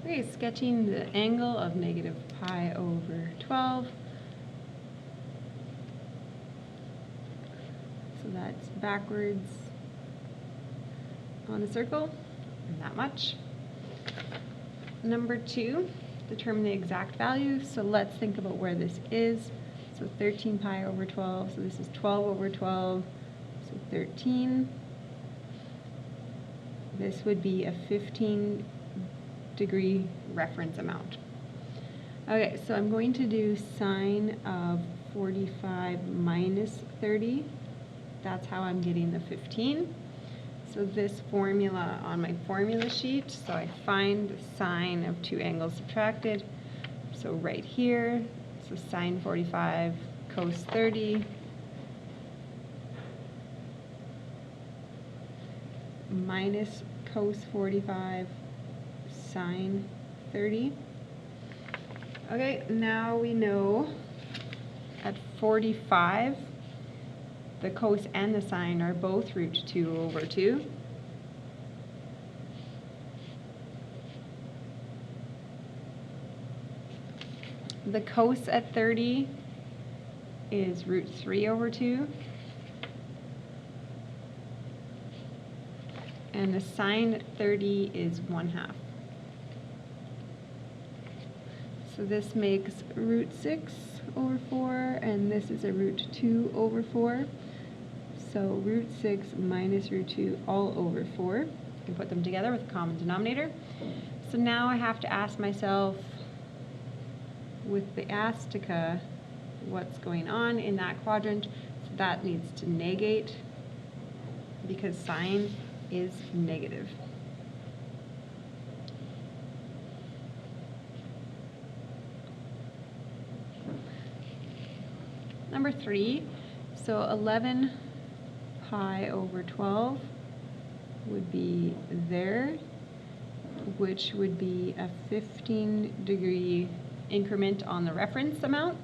Okay, sketching the angle of negative pi over 12. So that's backwards on a circle, and that much. Number 2, determine the exact value. So let's think about where this is. So 13 pi over 12, so this is 12 over 12, so 13. This would be a 15-degree reference amount. Okay, so I'm going to do sine of 45 minus 30. That's how I'm getting the 15. So this formula on my formula sheet, so I find the sine of two angles subtracted. So right here, so sine 45 cos 30 minus cos 45 sine 30. Okay, now we know at 45, the cos and the sine are both root 2 over 2. The cos at 30 is root 3 over 2. And the sine at 30 is 1/2. So this makes root 6 over 4, and this is a root 2 over 4. So root 6 minus root 2 all over 4. You can put them together with a common denominator. So now I have to ask myself, with the astica, what's going on in that quadrant? So that needs to negate because sine is negative. Number 3, so 11 pi over 12 would be there, which would be a 15-degree increment on the reference amount.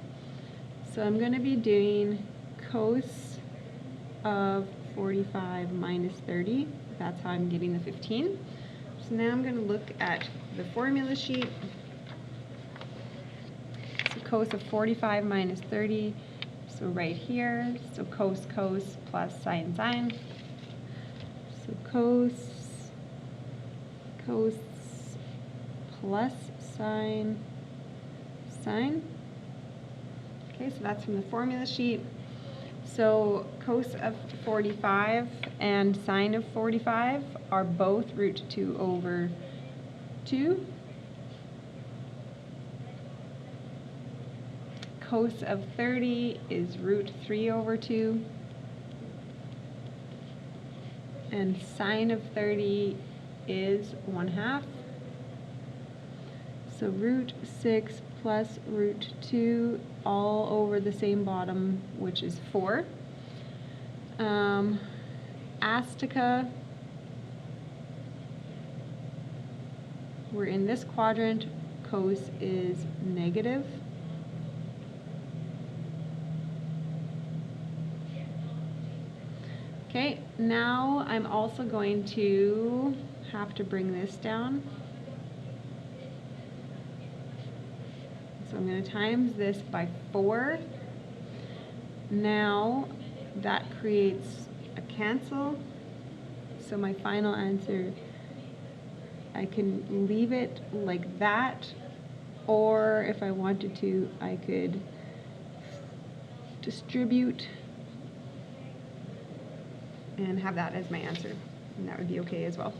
So I'm going to be doing cos of 45 minus 30. That's how I'm getting the 15. So now I'm going to look at the formula sheet. So cos of 45 minus 30. So right here, so cos plus sine sine. So cos plus sine sine. Okay, so that's from the formula sheet. So cos of 45 and sine of 45 are both root 2 over 2. Cos of 30 is root 3 over 2. And sine of 30 is 1/2. So root 6 plus root 2 all over the same bottom, which is 4. Astica, we're in this quadrant, cos is negative. Okay, now I'm also going to have to bring this down. So I'm going to times this by 4. Now that creates a cancel. So my final answer, I can leave it like that, or if I wanted to, I could distribute and have that as my answer, and that would be okay as well.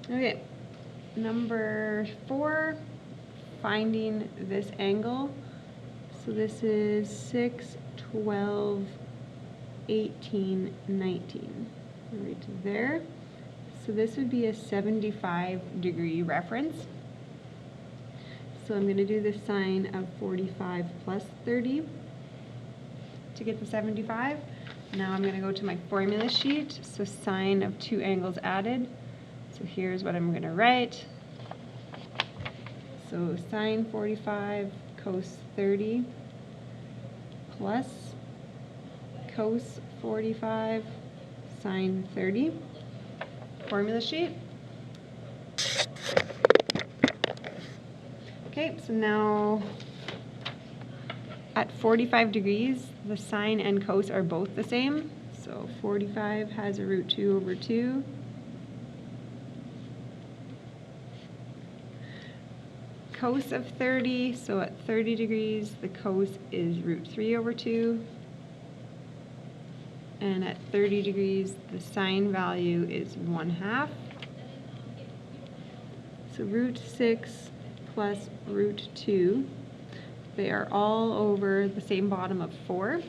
Okay, number 4, finding this angle. So this is 6, 12, 18, 19, right there. So this would be a 75-degree reference. So I'm going to do the sine of 45 plus 30 to get the 75. Now I'm going to go to my formula sheet. So sine of two angles added. So here's what I'm going to write. So sine 45 cos 30 plus cos 45, sine 30. Formula sheet. Okay, so now at 45 degrees, the sine and cos are both the same. So 45 has a root 2 over 2. Cos of 30, so at 30 degrees, the cos is root 3 over 2. And at 30 degrees, the sine value is 1/2. So root 6 plus root 2, they are all over the same bottom of 4.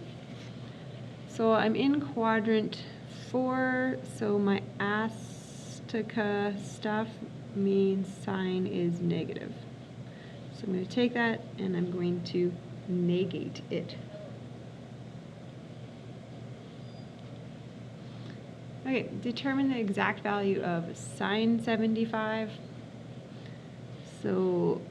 So I'm in quadrant 4, so my Astica stuff means sine is negative. So I'm going to take that and I'm going to negate it. Okay, determine the exact value of sine 75. So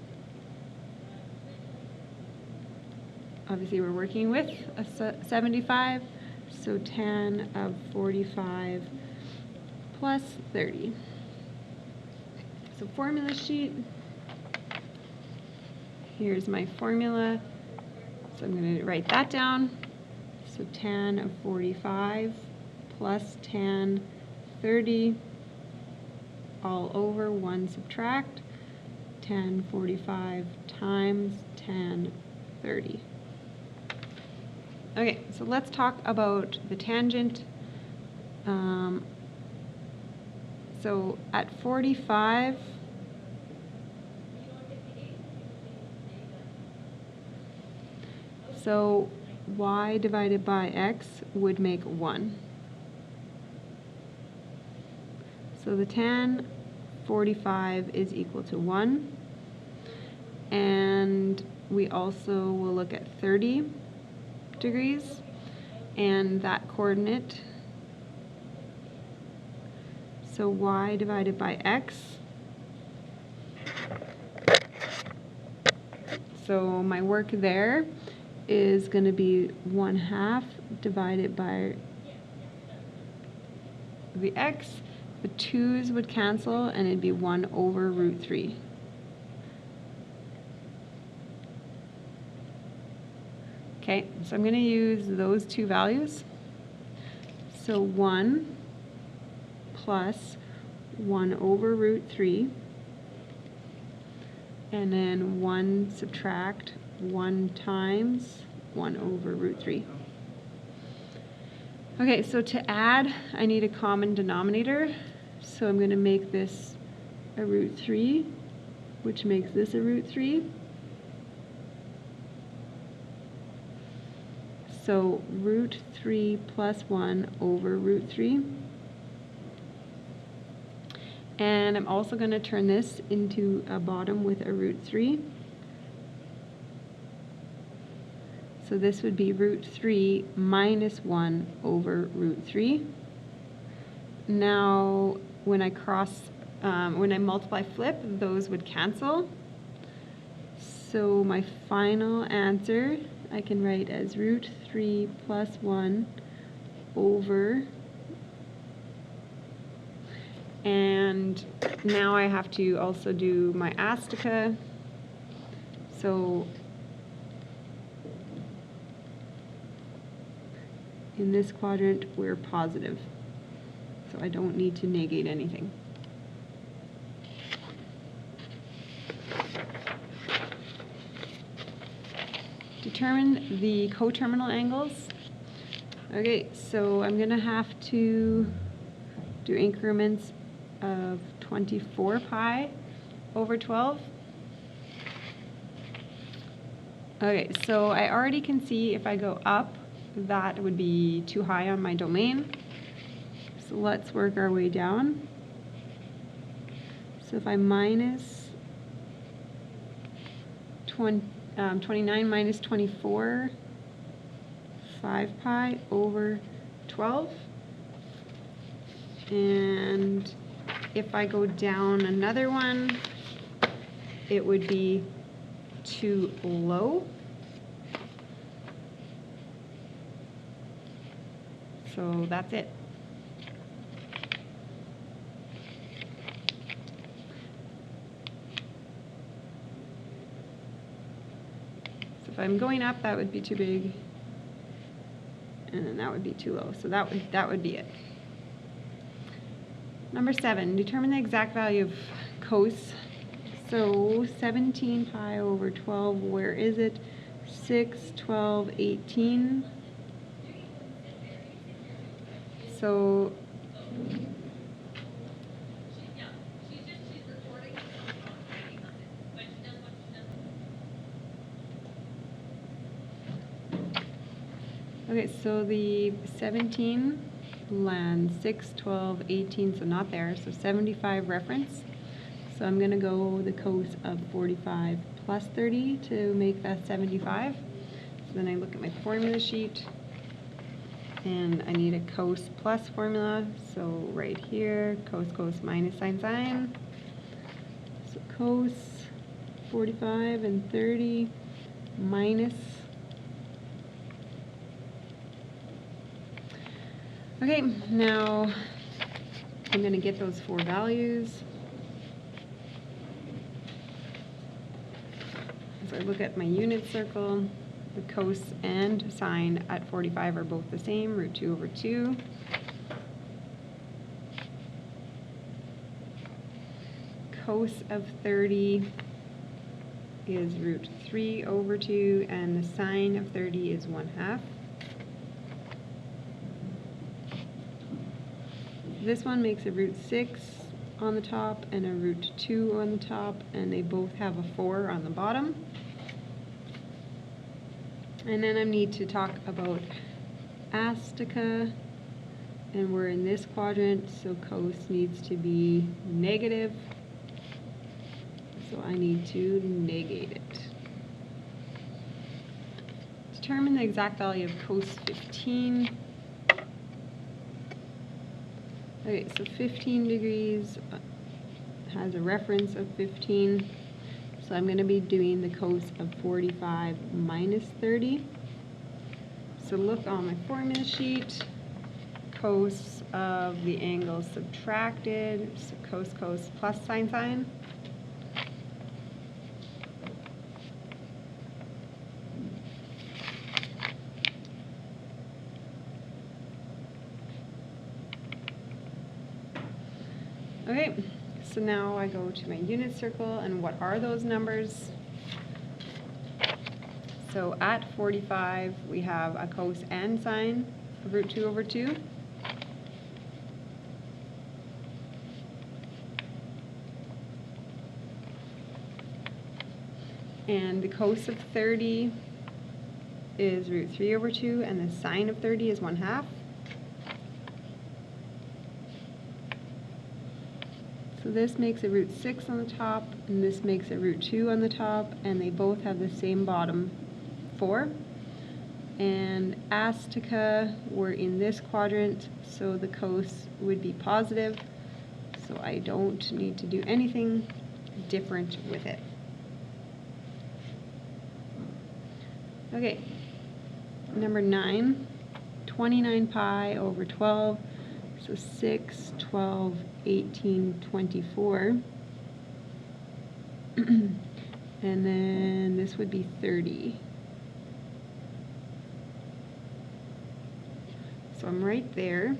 obviously we're working with a 75, so tan of 45 plus 30. So formula sheet. Here's my formula. So I'm going to write that down. So tan of 45 plus tan 30 all over 1 subtract tan 45 times tan 30. Okay, so let's talk about the tangent. So at 45, so y divided by x would make 1. So the tan 45 is equal to 1. And we also will look at 30 degrees and that coordinate. So y divided by x. So my work there is going to be 1/2 divided by the x. The 2's would cancel and it'd be 1 over root 3. Okay, so I'm going to use those two values. So 1 plus 1 over root 3, and then 1 subtract 1 times 1 over root 3. Okay, so to add, I need a common denominator. So I'm going to make this a root 3, which makes this a root 3. So root 3 plus 1 over root 3. And I'm also going to turn this into a bottom with a root 3. So this would be root 3 minus 1 over root 3. Now, when I when I multiply flip, those would cancel. So my final answer I can write as root 3 plus 1 over, and now I have to also do my Astica. So in this quadrant we're positive, so I don't need to negate anything. Determine the coterminal angles. Okay, so I'm going to have to do increments of 24 pi over 12. Okay, so I already can see if I go up, that would be too high on my domain. So let's work our way down. So if I minus 29 minus 24, 5 pi over 12. And if I go down another one, it would be too low. So that's it. So if I'm going up, that would be too big, and then that would be too low. So that would be it. Number 7, determine the exact value of cos. So 17 pi over 12, where is it? 6, 12, 18. So okay, so the 17 lands 6, 12, 18, so not there. So 75 reference. So I'm going to go the cos of 45 plus 30 to make that 75. So then I look at my formula sheet, and I need a cos plus formula. So right here, cos minus sine. So cos 45 and 30 minus. Okay, now I'm going to get those 4 values. So I look at my unit circle. The cos and sine at 45 are both the same, root 2 over 2. Cos of 30 is root 3 over 2, and the sine of 30 is 1/2. This one makes a root 6 on the top and a root 2 on the top, and they both have a 4 on the bottom. And then I need to talk about astica, and we're in this quadrant, so cos needs to be negative. So I need to negate it. Determine the exact value of cos 15. Okay, so 15 degrees has a reference of 15. So I'm going to be doing the cos of 45 minus 30. So look on my formula sheet. Cos of the angle subtracted, so cos plus sine. Okay, so now I go to my unit circle, and what are those numbers? So at 45, we have a cos and sine of root 2 over 2. And the cos of 30 is root 3 over 2, and the sine of 30 is 1/2. So this makes a root 6 on the top, and this makes a root 2 on the top, and they both have the same bottom, 4. And astica, we're in this quadrant, so the cos would be positive, so I don't need to do anything different with it. Okay, number 9, 29 pi over 12. So 6, 12, 18, 24. And then this would be 30. So I'm right there.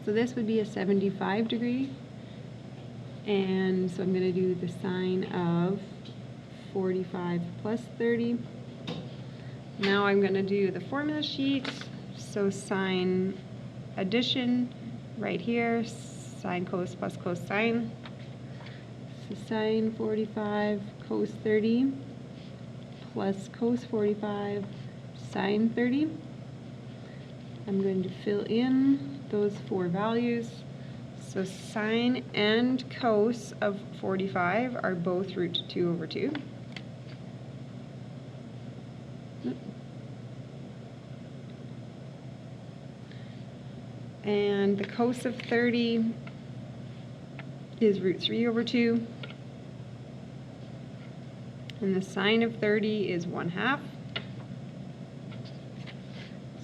So this would be a 75 degree. And so I'm going to do the sine of 45 plus 30. Now I'm going to do the formula sheet. So sine addition right here, sine cos plus cosine. So sine 45 cos 30 plus cos 45 sine 30. I'm going to fill in those 4 values. So sine and cos of 45 are both root 2 over 2. And the cos of 30 is root 3 over 2. And the sine of 30 is 1/2.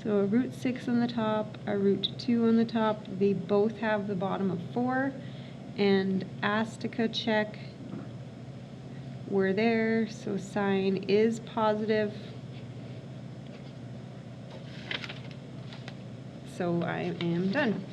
So a root 6 on the top, a root 2 on the top, they both have the bottom of 4, and Astica check, we're there, so sine is positive. So I am done.